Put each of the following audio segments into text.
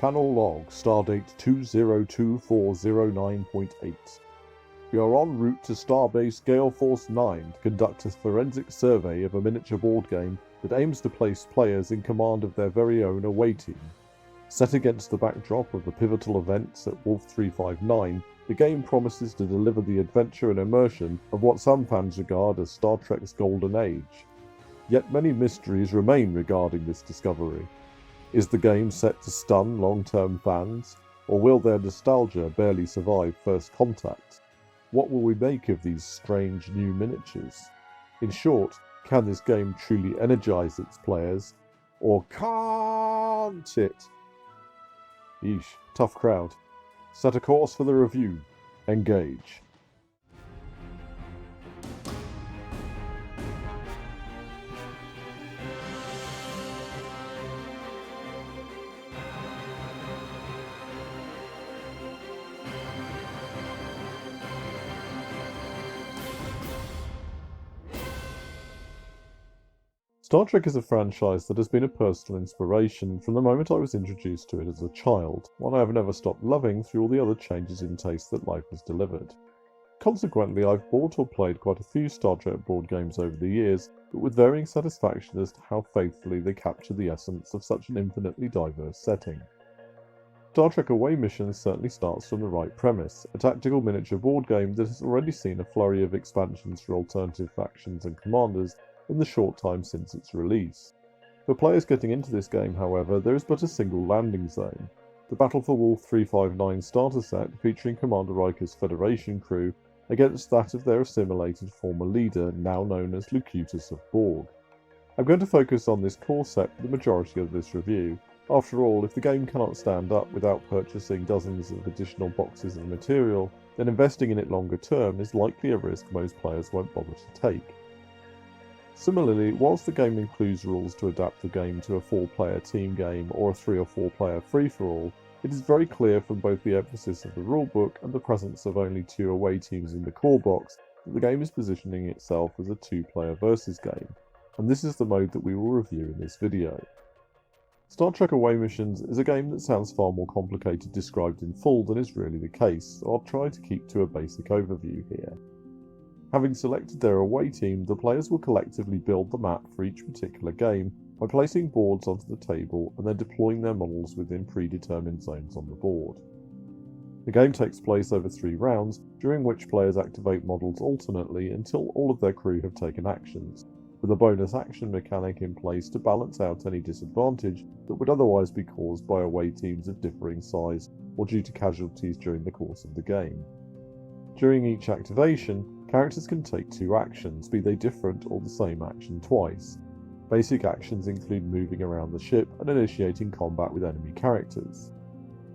Channel log, stardate 202409.8. We are en route to Starbase Gale Force 9 to conduct a forensic survey of a miniature board game that aims to place players in command of their very own away team. Set against the backdrop of the pivotal events at Wolf 359, the game promises to deliver the adventure and immersion of what some fans regard as Star Trek's golden age. Yet many mysteries remain regarding this discovery. Is the game set to stun long-term fans, or will their nostalgia barely survive first contact? What will we make of these strange new miniatures? In short, can this game truly energize its players, or can't it? Yeesh, tough crowd. Set a course for the review. Engage. Star Trek is a franchise that has been a personal inspiration from the moment I was introduced to it as a child, one I have never stopped loving through all the other changes in taste that life has delivered. Consequently, I've bought or played quite a few Star Trek board games over the years, but with varying satisfaction as to how faithfully they capture the essence of such an infinitely diverse setting. Star Trek Away Mission certainly starts from the right premise, a tactical miniature board game that has already seen a flurry of expansions for alternative factions and commanders in the short time since its release. For players getting into this game, however, there is but a single landing zone. The Battle for Wolf 359 starter set featuring Commander Riker's Federation crew against that of their assimilated former leader, now known as Locutus of Borg. I'm going to focus on this core set for the majority of this review. After all, if the game cannot stand up without purchasing dozens of additional boxes of material, then investing in it longer term is likely a risk most players won't bother to take. Similarly, whilst the game includes rules to adapt the game to a 4-player team game or a 3 or 4-player free-for-all, it is very clear from both the emphasis of the rulebook and the presence of only 2 away teams in the core box that the game is positioning itself as a 2-player versus game, and this is the mode that we will review in this video. Star Trek Away Missions is a game that sounds far more complicated described in full than is really the case, so I'll try to keep to a basic overview here. Having selected their away team, the players will collectively build the map for each particular game by placing boards onto the table and then deploying their models within predetermined zones on the board. The game takes place over 3 rounds, during which players activate models alternately until all of their crew have taken actions, with a bonus action mechanic in place to balance out any disadvantage that would otherwise be caused by away teams of differing size or due to casualties during the course of the game. During each activation, characters can take 2 actions, be they different or the same action twice. Basic actions include moving around the ship and initiating combat with enemy characters.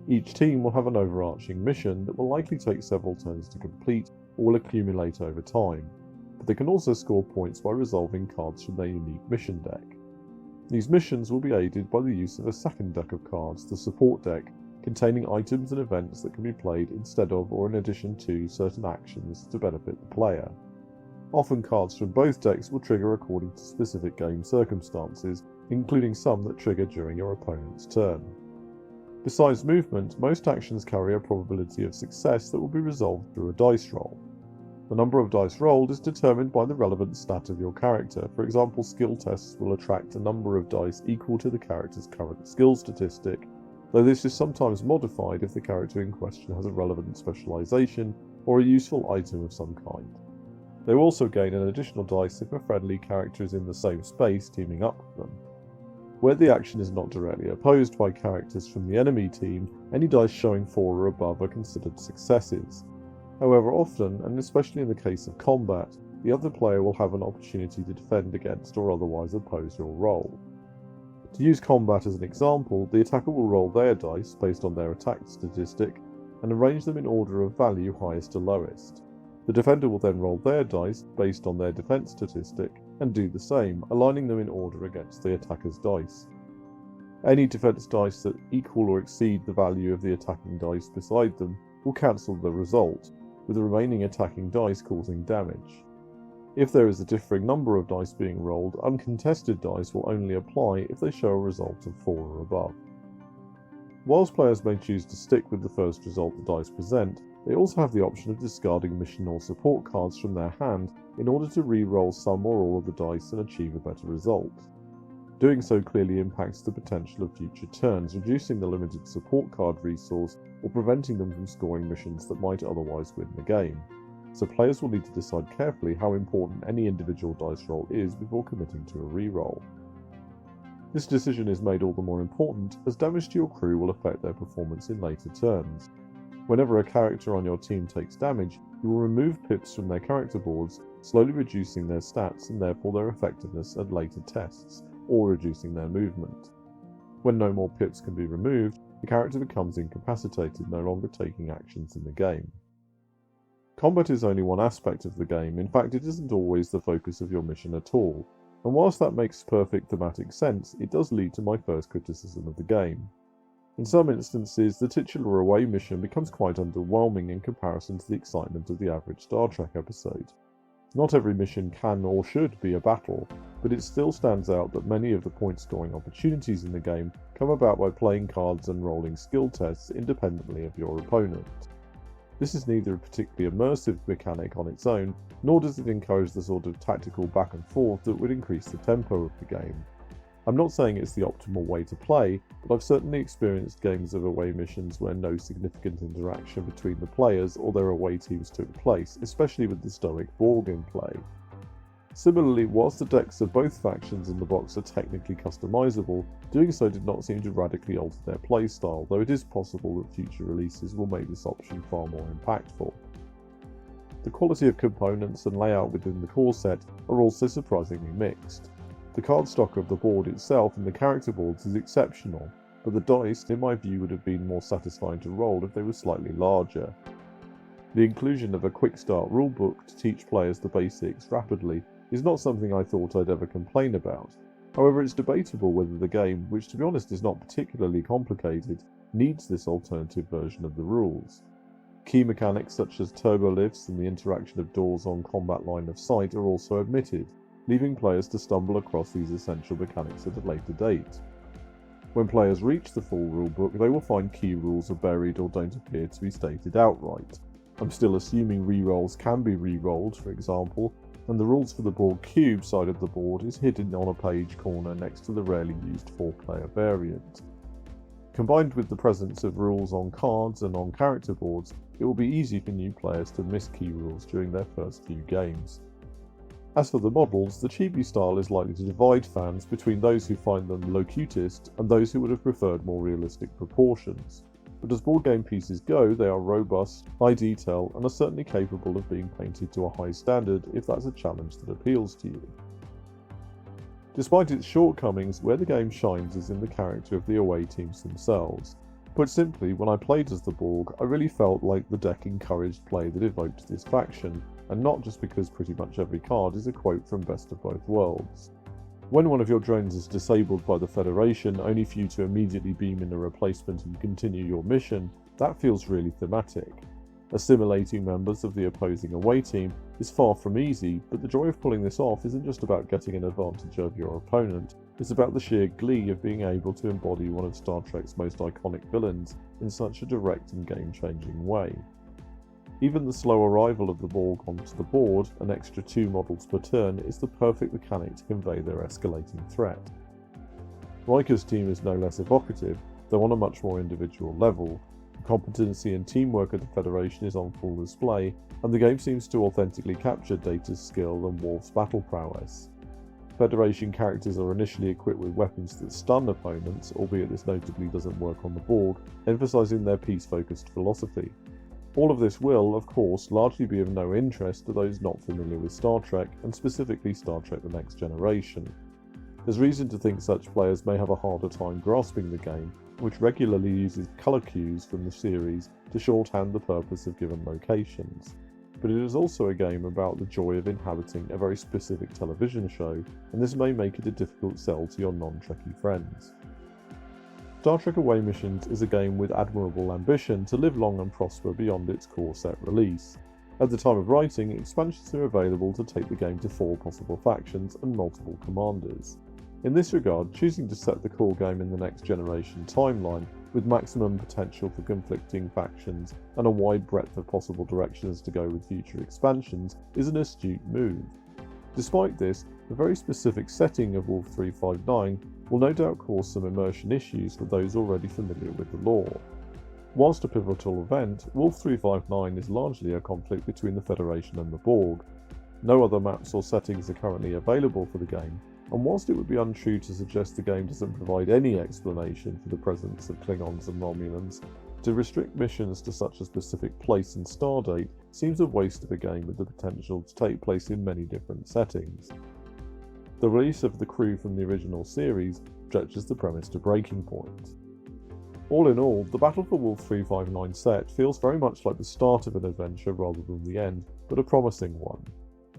Each team will have an overarching mission that will likely take several turns to complete or will accumulate over time, but they can also score points by resolving cards from their unique mission deck. These missions will be aided by the use of a second deck of cards, the support deck, containing items and events that can be played instead of or in addition to certain actions to benefit the player. Often cards from both decks will trigger according to specific game circumstances, including some that trigger during your opponent's turn. Besides movement, most actions carry a probability of success that will be resolved through a dice roll. The number of dice rolled is determined by the relevant stat of your character. For example, skill tests will attract a number of dice equal to the character's current skill statistic, though this is sometimes modified if the character in question has a relevant specialization or a useful item of some kind. They will also gain an additional dice if a friendly character is in the same space teaming up with them. Where the action is not directly opposed by characters from the enemy team, any dice showing 4 or above are considered successes. However, often, and especially in the case of combat, the other player will have an opportunity to defend against or otherwise oppose your roll. To use combat as an example, the attacker will roll their dice based on their attack statistic and arrange them in order of value highest to lowest. The defender will then roll their dice based on their defense statistic and do the same, aligning them in order against the attacker's dice. Any defense dice that equal or exceed the value of the attacking dice beside them will cancel the result, with the remaining attacking dice causing damage. If there is a differing number of dice being rolled, uncontested dice will only apply if they show a result of 4 or above. Whilst players may choose to stick with the first result the dice present, they also have the option of discarding mission or support cards from their hand in order to re-roll some or all of the dice and achieve a better result. Doing so clearly impacts the potential of future turns, reducing the limited support card resource or preventing them from scoring missions that might otherwise win the game. So players will need to decide carefully how important any individual dice roll is before committing to a re-roll. This decision is made all the more important as damage to your crew will affect their performance in later turns. Whenever a character on your team takes damage, you will remove pips from their character boards, slowly reducing their stats and therefore their effectiveness at later tests, or reducing their movement. When no more pips can be removed, the character becomes incapacitated, no longer taking actions in the game. Combat is only one aspect of the game. In fact, it isn't always the focus of your mission at all, and whilst that makes perfect thematic sense, it does lead to my first criticism of the game. In some instances, the titular away mission becomes quite underwhelming in comparison to the excitement of the average Star Trek episode. Not every mission can or should be a battle, but it still stands out that many of the point-scoring opportunities in the game come about by playing cards and rolling skill tests independently of your opponent. This is neither a particularly immersive mechanic on its own, nor does it encourage the sort of tactical back and forth that would increase the tempo of the game. I'm not saying it's the optimal way to play, but I've certainly experienced games of away missions where no significant interaction between the players or their away teams took place, especially with the stoic Borg in play. Similarly, whilst the decks of both factions in the box are technically customizable, doing so did not seem to radically alter their playstyle, though it is possible that future releases will make this option far more impactful. The quality of components and layout within the core set are also surprisingly mixed. The cardstock of the board itself and the character boards is exceptional, but the dice, in my view, would have been more satisfying to roll if they were slightly larger. The inclusion of a quick start rulebook to teach players the basics rapidly is not something I thought I'd ever complain about. However, it's debatable whether the game, which to be honest is not particularly complicated, needs this alternative version of the rules. Key mechanics such as turbolifts and the interaction of doors on combat line of sight are also omitted, leaving players to stumble across these essential mechanics at a later date. When players reach the full rulebook, they will find key rules are buried or don't appear to be stated outright. I'm still assuming rerolls can be re-rolled, for example, and the rules for the Borg cube side of the board is hidden on a page corner next to the rarely used 4-player variant. Combined with the presence of rules on cards and on character boards, it will be easy for new players to miss key rules during their first few games. As for the models, the chibi style is likely to divide fans between those who find them low-cutest and those who would have preferred more realistic proportions. But as board game pieces go, they are robust, high detail, and are certainly capable of being painted to a high standard if that's a challenge that appeals to you. Despite its shortcomings, where the game shines is in the character of the away teams themselves. Put simply, when I played as the Borg, I really felt like the deck encouraged play that evoked this faction, and not just because pretty much every card is a quote from Best of Both Worlds. When one of your drones is disabled by the Federation, only for you to immediately beam in a replacement and continue your mission, that feels really thematic. Assimilating members of the opposing away team is far from easy, but the joy of pulling this off isn't just about getting an advantage over your opponent, it's about the sheer glee of being able to embody one of Star Trek's most iconic villains in such a direct and game-changing way. Even the slow arrival of the Borg onto the board, an extra 2 models per turn, is the perfect mechanic to convey their escalating threat. Riker's team is no less evocative, though on a much more individual level. The competency and teamwork of the Federation is on full display, and the game seems to authentically capture Data's skill and Worf's battle prowess. Federation characters are initially equipped with weapons that stun opponents, albeit this notably doesn't work on the Borg, emphasising their peace-focused philosophy. All of this will, of course, largely be of no interest to those not familiar with Star Trek, and specifically Star Trek The Next Generation. There's reason to think such players may have a harder time grasping the game, which regularly uses colour cues from the series to shorthand the purpose of given locations. But it is also a game about the joy of inhabiting a very specific television show, and this may make it a difficult sell to your non-Trekkie friends. Star Trek Away Missions is a game with admirable ambition to live long and prosper beyond its core set release. At the time of writing, expansions are available to take the game to 4 possible factions and multiple commanders. In this regard, choosing to set the core game in the next generation timeline, with maximum potential for conflicting factions and a wide breadth of possible directions to go with future expansions, is an astute move. Despite this, the very specific setting of Wolf 359 will no doubt cause some immersion issues for those already familiar with the lore. Whilst a pivotal event, Wolf 359 is largely a conflict between the Federation and the Borg. No other maps or settings are currently available for the game, and whilst it would be untrue to suggest the game doesn't provide any explanation for the presence of Klingons and Romulans, to restrict missions to such a specific place and stardate seems a waste of a game with the potential to take place in many different settings. The release of the crew from the original series stretches the premise to breaking point. All in all, the Battle for Wolf 359 set feels very much like the start of an adventure rather than the end, but a promising one.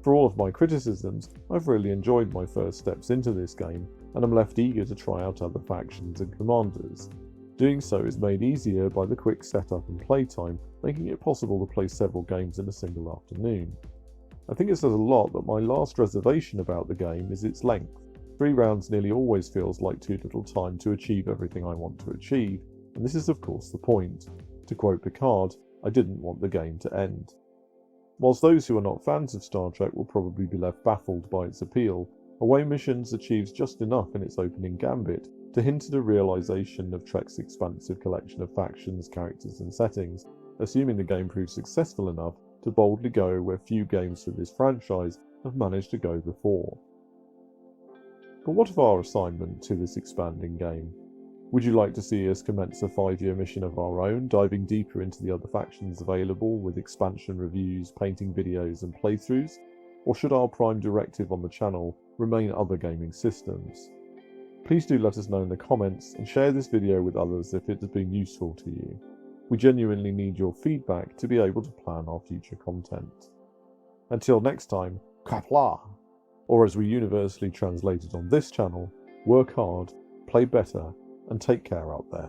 For all of my criticisms, I've really enjoyed my first steps into this game, and I'm left eager to try out other factions and commanders. Doing so is made easier by the quick setup and playtime, making it possible to play several games in a single afternoon. I think it says a lot that my last reservation about the game is its length. 3 rounds nearly always feels like too little time to achieve everything I want to achieve, and this is of course the point. To quote Picard, I didn't want the game to end. Whilst those who are not fans of Star Trek will probably be left baffled by its appeal, Away Missions achieves just enough in its opening gambit to hint at a realisation of Trek's expansive collection of factions, characters and settings, assuming the game proves successful enough to boldly go where few games for this franchise have managed to go before. But what of our assignment to this expanding game? Would you like to see us commence a 5-year mission of our own, diving deeper into the other factions available with expansion reviews, painting videos and playthroughs? Or should our prime directive on the channel remain other gaming systems? Please do let us know in the comments and share this video with others if it has been useful to you. We genuinely need your feedback to be able to plan our future content. Until next time, Qapla'! Or as we universally translate it on this channel, work hard, play better, and take care out there.